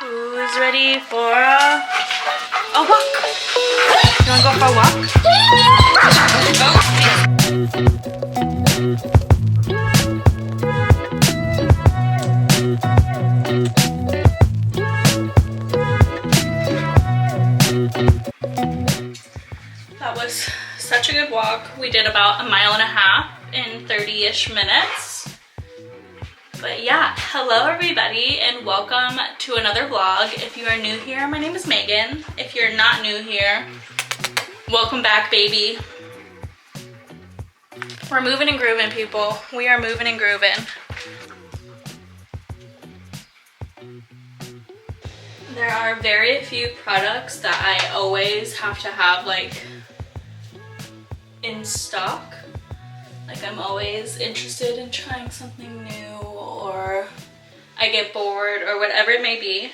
Who's ready for a walk? You wanna go for a walk? That was such a good walk. We did about 1.5 miles in 30-ish minutes. But yeah, hello everybody and welcome to another vlog. If you are new here, my name is Megan. If you're not new here, welcome back, baby. We're moving and grooving, people. We are moving and grooving. There are very few products that I always have to have like in stock. Like I'm always interested in trying something new, or I get bored, or whatever it may be.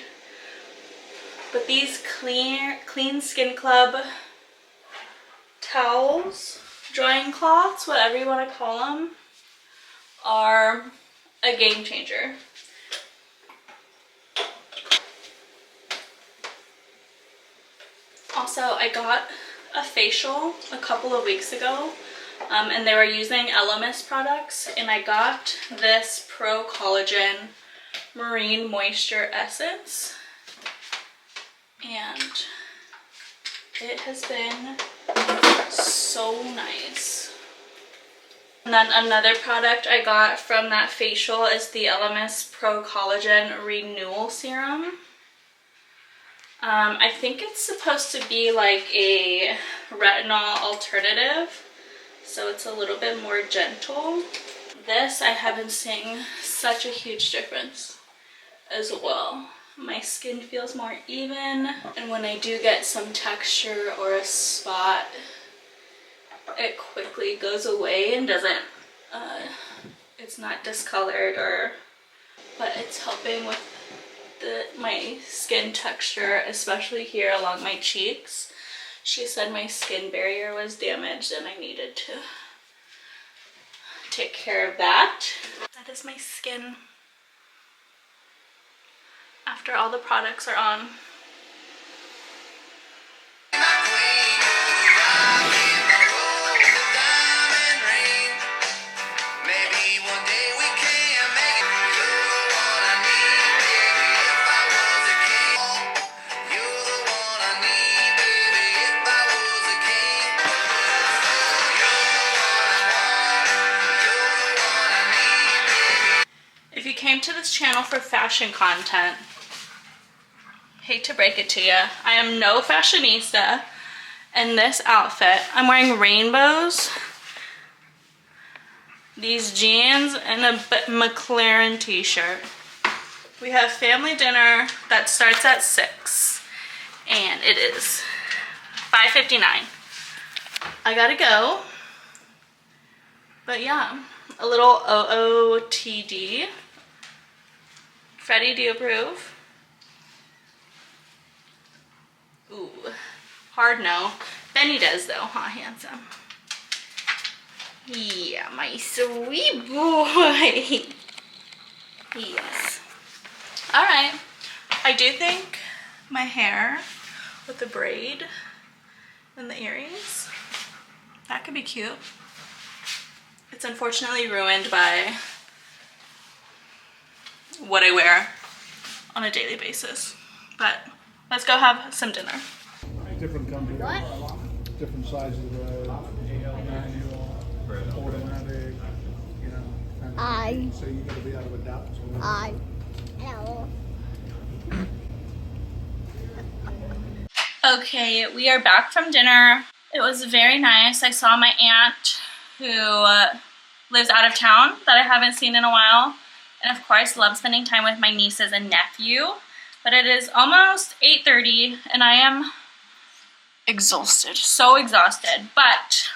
But these Clean Skin Club towels, drying cloths, whatever you want to call them, are a game changer. Also, I got a facial a couple of weeks ago, and they were using LMS products, and I got this Pro Collagen Marine Moisture Essence, and it has been so nice. And then another product I got from that facial is the LMS Pro Collagen Renewal Serum. I think it's supposed to be like a retinol alternative, so it's a little bit more gentle. This, I have been seeing such a huge difference as well. My skin feels more even, and when I do get some texture or a spot, it quickly goes away and doesn't, it's not discolored, but it's helping with my skin texture, especially here along my cheeks. She said my skin barrier was damaged and I needed to take care of that. That is my skin after all the products are on. If you came to this channel for fashion content, hate to break it to you, I am no fashionista. In this outfit, I'm wearing rainbows, these jeans, and a McLaren t-shirt. We have family dinner that starts at 6, and it is 5:59. I gotta go, but yeah, a little OOTD. Freddie, do you approve? Ooh, hard no. Benny does though, huh, handsome? Yeah, my sweet boy. Yes. All right. I do think my hair with the braid and the earrings, that could be cute. It's unfortunately ruined by what I wear on a daily basis. But let's go have some dinner. Different companies, different sizes of manual, automatic, you know. So you got to be able to adapt to it. Okay, we are back from dinner. It was very nice. I saw my aunt who lives out of town that I haven't seen in a while. And of course, love spending time with my nieces and nephew. But it is almost 8:30 and I am exhausted, so exhausted. But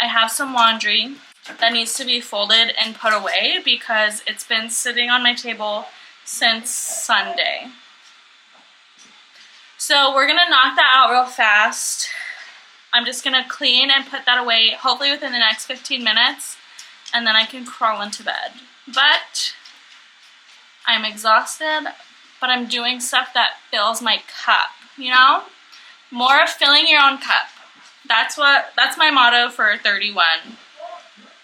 I have some laundry that needs to be folded and put away because it's been sitting on my table since Sunday. So we're gonna knock that out real fast. I'm just gonna clean and put that away, hopefully within the next 15 minutes, and then I can crawl into bed. But I'm exhausted, but I'm doing stuff that fills my cup, you know? More of filling your own cup. That's my motto for 31.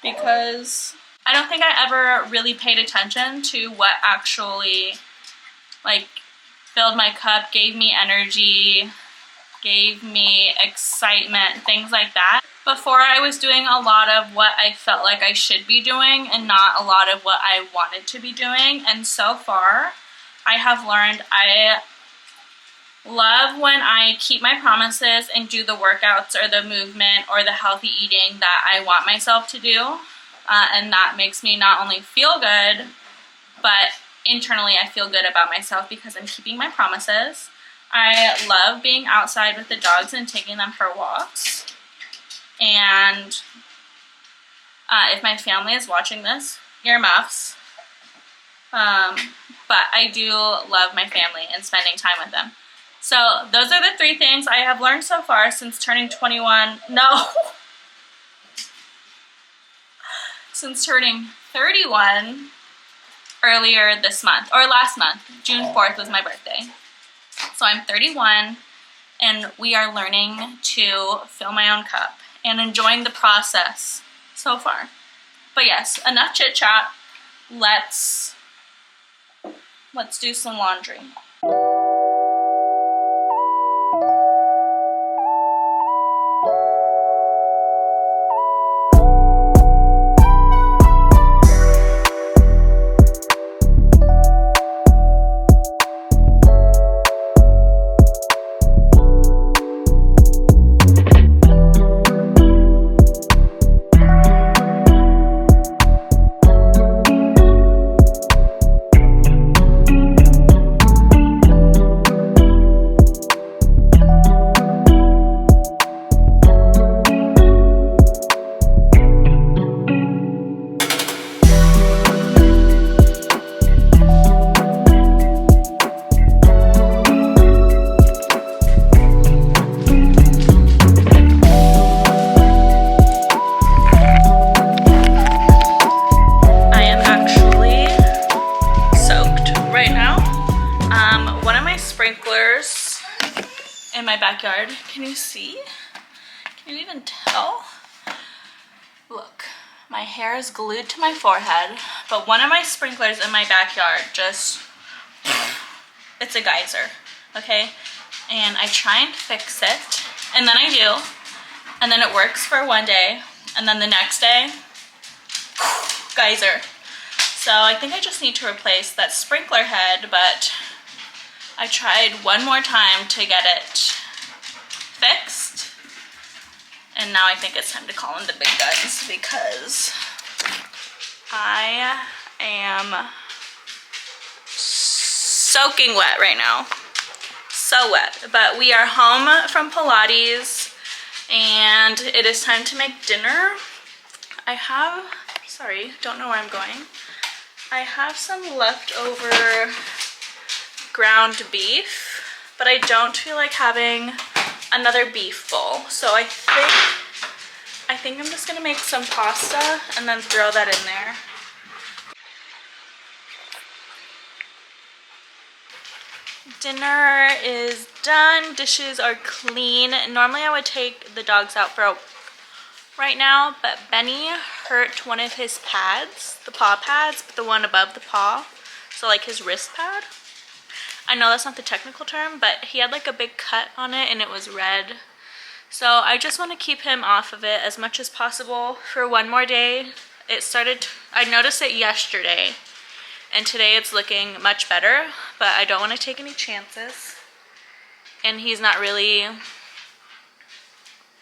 Because I don't think I ever really paid attention to what actually, like, filled my cup, gave me energy, gave me excitement, things like that. Before, I was doing a lot of what I felt like I should be doing and not a lot of what I wanted to be doing. And so far, I have learned I love when I keep my promises and do the workouts or the movement or the healthy eating that I want myself to do. And that makes me not only feel good, but internally I feel good about myself because I'm keeping my promises. I love being outside with the dogs and taking them for walks. And if my family is watching this, earmuffs. But I do love my family and spending time with them. So those are the 3 things I have learned so far since turning 21. No. Since turning 31 earlier this month, or last month. June 4th was my birthday. So I'm 31, and we are learning to fill my own cup and enjoying the process so far. But yes, enough chit chat. Let's do some laundry. In my backyard. Can you see? Can you even tell? Look, my hair is glued to my forehead, but one of my sprinklers in my backyard just, it's a geyser, okay? And I try and fix it, and then I do, and then it works for one day, and then the next day, geyser. So I think I just need to replace that sprinkler head, but I tried one more time to get it fixed, and now I think it's time to call in the big guns because I am soaking wet right now. So wet. But we are home from Pilates and it is time to make dinner. I have, sorry, don't know where I'm going. I have some leftover ground beef, but I don't feel like having another beef bowl. So I think I'm just gonna make some pasta and then throw that in there. Dinner is done, dishes are clean. Normally I would take the dogs out for a right now, but Benny hurt one of his pads, the paw pads, but the one above the paw, so like his wrist pad. I know that's not the technical term, but he had like a big cut on it and it was red. So I just want to keep him off of it as much as possible for one more day. I noticed it yesterday and today it's looking much better, but I don't want to take any chances. And he's not really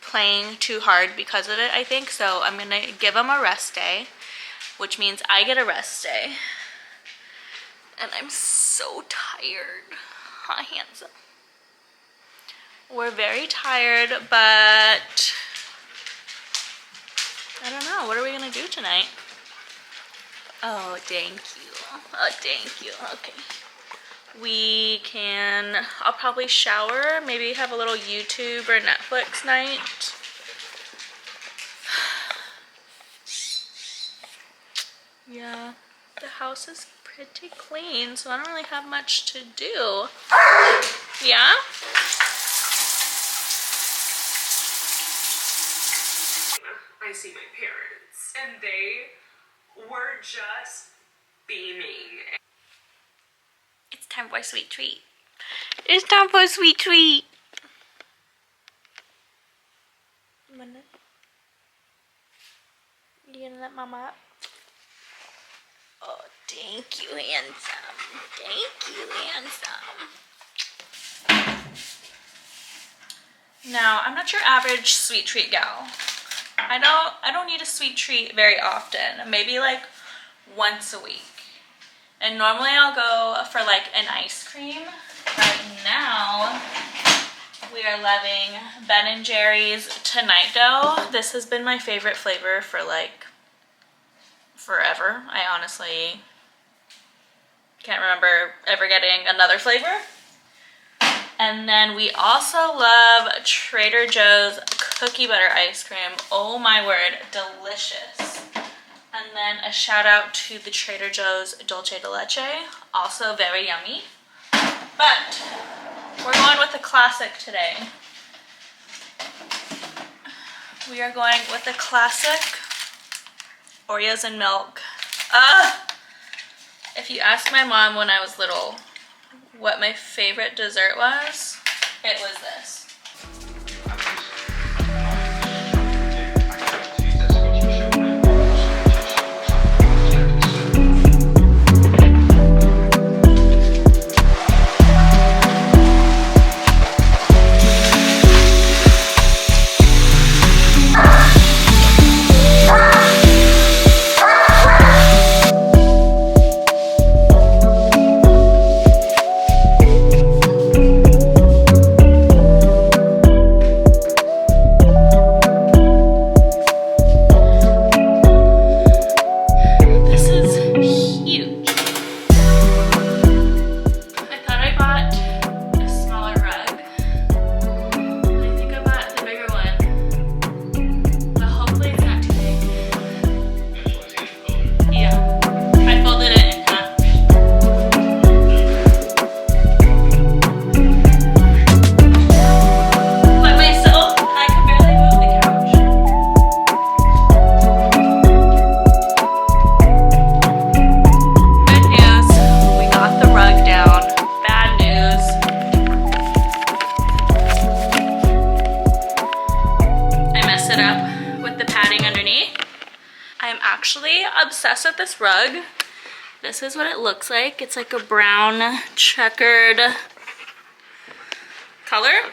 playing too hard because of it, I think. So I'm gonna give him a rest day, which means I get a rest day. And I'm so tired. Huh, handsome? We're very tired, but I don't know. What are we gonna do tonight? Oh, thank you. Oh, thank you. Okay. I'll probably shower, maybe have a little YouTube or Netflix night. Yeah, the house is pretty clean, so I don't really have much to do. Yeah? I see my parents, and they were just beaming. It's time for a sweet treat. It's time for a sweet treat. You gonna let mama up? Oh, thank you, handsome. Thank you, handsome. Now, I'm not your average sweet treat gal. I don't need a sweet treat very often. Maybe like once a week. And normally I'll go for like an ice cream. Right now, we are loving Ben & Jerry's Tonight Dough. This has been my favorite flavor for like forever. I honestly can't remember ever getting another flavor. And then we also love Trader Joe's cookie butter ice cream. Oh my word, delicious. And then a shout out to the Trader Joe's Dulce de Leche, also very yummy. But we're going with the classic today. We are going with the classic Oreos and milk. If you ask my mom when I was little what my favorite dessert was, it was this. Obsessed with this rug. This is what it looks like. It's like a brown checkered color.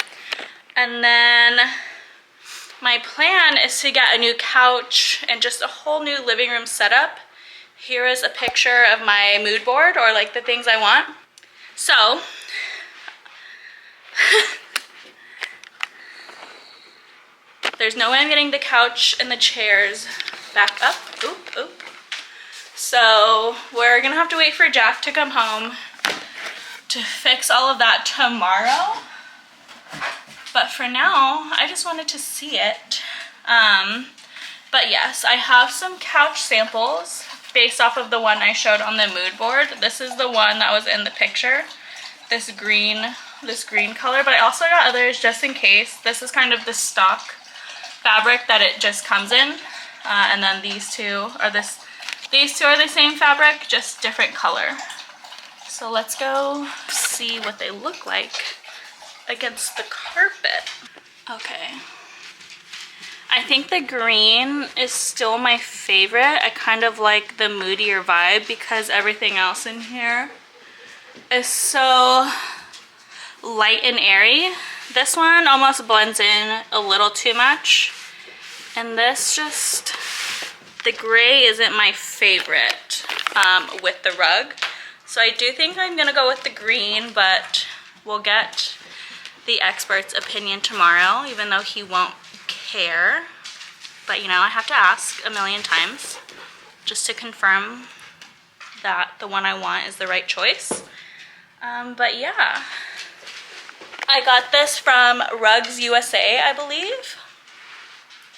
And then my plan is to get a new couch and just a whole new living room setup. Here is a picture of my mood board, or like the things I want. So there's no way I'm getting the couch and the chairs back up. Oop, oop. So we're gonna have to wait for Jack to come home to fix all of that tomorrow. But for now, I just wanted to see it. But yes, I have some couch samples based off of the one I showed on the mood board. This is the one that was in the picture, this green color, but I also got others just in case. This is kind of the stock fabric that it just comes in. And then these two are the same fabric, just different color. So let's go see what they look like against the carpet. Okay. I think the green is still my favorite. I kind of like the moodier vibe because everything else in here is so light and airy. This one almost blends in a little too much. And this just, the gray isn't my favorite with the rug. So I do think I'm gonna go with the green, but we'll get the expert's opinion tomorrow, even though he won't care. But you know, I have to ask a million times just to confirm that the one I want is the right choice. But yeah, I got this from Rugs USA, I believe.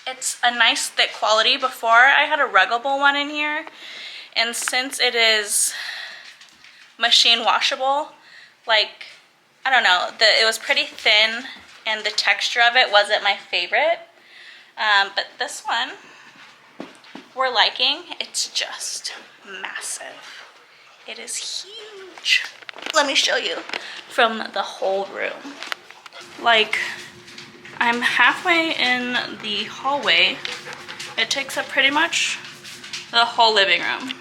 It's a nice thick quality. Before I had a Ruggable one in here, and since it is machine washable. Like, I don't know, it was pretty thin and the texture of it wasn't my favorite. But this one we're liking. It's just massive. It is huge. Let me show you from the whole room. Like, I'm halfway in the hallway. It takes up pretty much the whole living room,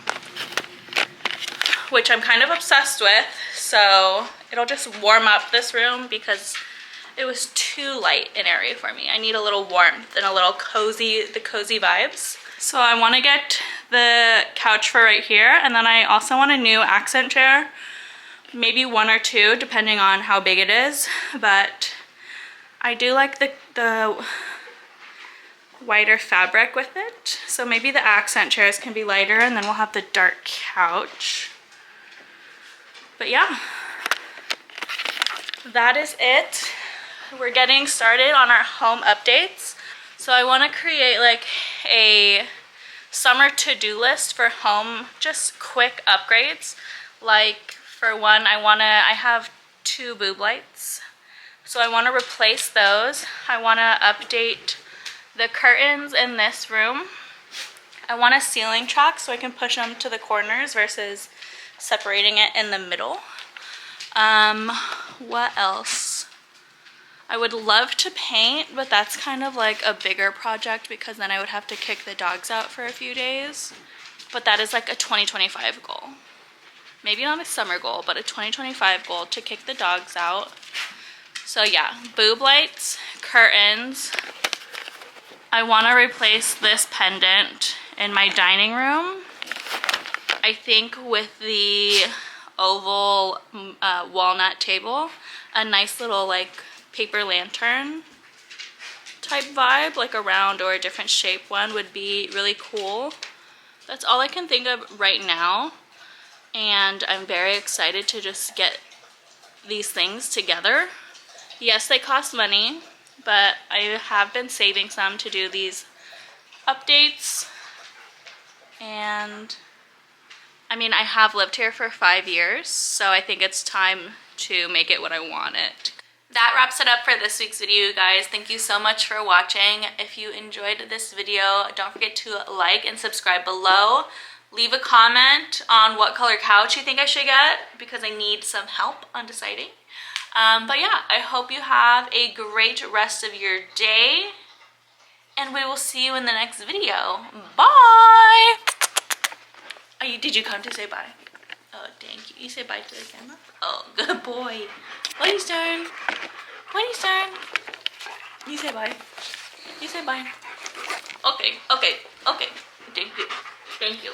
which I'm kind of obsessed with. So it'll just warm up this room because it was too light an area for me. I need a little warmth and a little cozy vibes. So I want to get the couch for right here, and then I also want a new accent chair, maybe one or two depending on how big it is, but I do like the whiter fabric with it. So maybe the accent chairs can be lighter and then we'll have the dark couch. But yeah, that is it. We're getting started on our home updates. So I want to create like a summer to-do list for home, just quick upgrades. Like for one, I have 2 boob lights. So I want to replace those. I want to update the curtains in this room. I want a ceiling track so I can push them to the corners versus separating it in the middle. What else? I would love to paint, but that's kind of like a bigger project because then I would have to kick the dogs out for a few days. But that is like a 2025 goal. Maybe not a summer goal, but a 2025 goal to kick the dogs out. So yeah, boob lights, curtains. I want to replace this pendant in my dining room. I think with the oval walnut table, a nice little like paper lantern type vibe, like a round or a different shape one would be really cool. That's all I can think of right now, and I'm very excited to just get these things together. Yes, they cost money, but I have been saving some to do these updates. And I mean, I have lived here for 5 years, so I think it's time to make it what I want it. That wraps it up for this week's video, you guys. Thank you so much for watching. If you enjoyed this video, don't forget to like and subscribe below. Leave a comment on what color couch you think I should get because I need some help on deciding. But yeah, I hope you have a great rest of your day, and we will see you in the next video. Bye! Oh, did you come to say bye? Oh, thank you. You say bye to the camera? Oh, good boy. Bunny's turn. Bunny's turn. You say bye. You say bye. Okay, okay, okay. Thank you. Thank you.